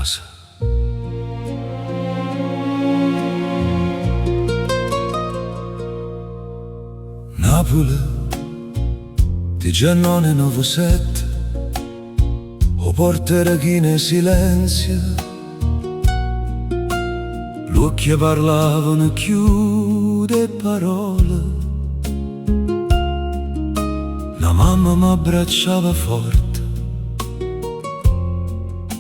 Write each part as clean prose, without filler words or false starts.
casa. Napoli di Giannone 97, o portere chi ne silenzia, l'occhio parlavano chiude parole. La mamma m'abbracciava forte,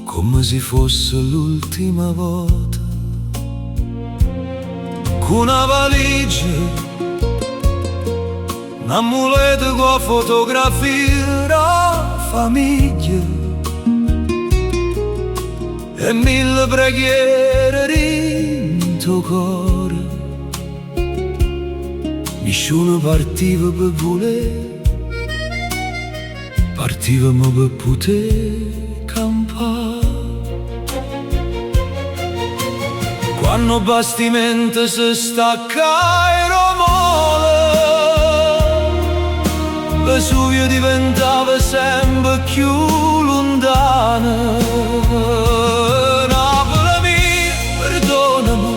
come se fosse l'ultima volta. Con una valigia, un amuleto con fotografie della famiglia e 1000 preghiere in tuo cuore. Nessuno partiva per volere, partivamo per poter campare. Quando il bastimento si stacca e romole, Vesuvio diventava sempre più lontano. Napoli mia, perdonami,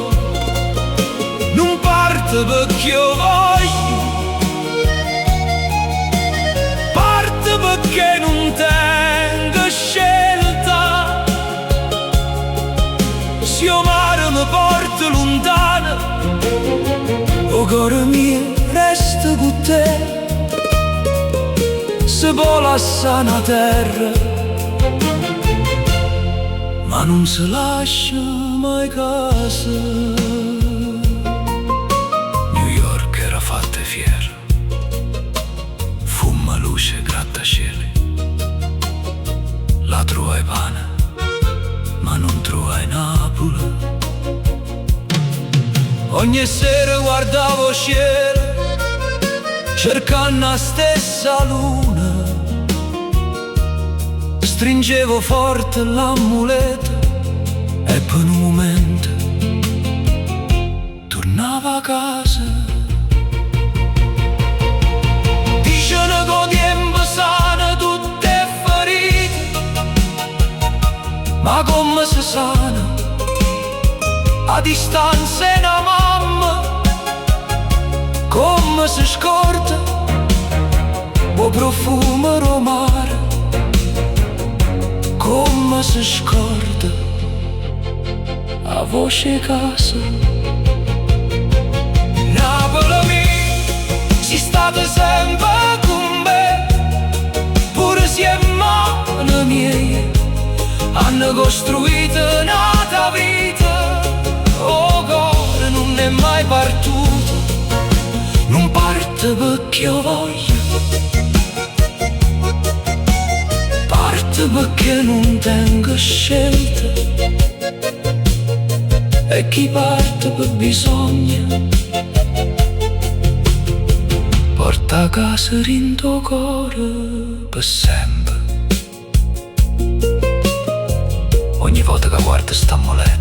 non parte perché io voglio, parte perché non tengo scelta. Se il mare mi porta lontano, o cuore mio resta con te. Se vola sana terra, ma non si lascia mai casa. New York era fatta fiera, fuma, luce, grattacieli. La trovai pane, ma non trovai Napoli. Ogni sera guardavo cielo, cercando la stessa luna. Stringevo forte l'amuleto e per un momento tornavo a casa. Dicono che il tempo sana tutte ferite, ma come si sana a distanza è una mamma? Come si scorda o profumo romare? Come si scorda a voce casa. Napoli mia, sei stata sempre con me, pure se è mano mia hanno costruito una vita. Oh cuore non è mai partito, non parte perché io voglio, parte perché non tengo scelta. E chi parte per bisogno porta a casa in tuo cuore per sempre. Ogni volta che guardo sta amuleto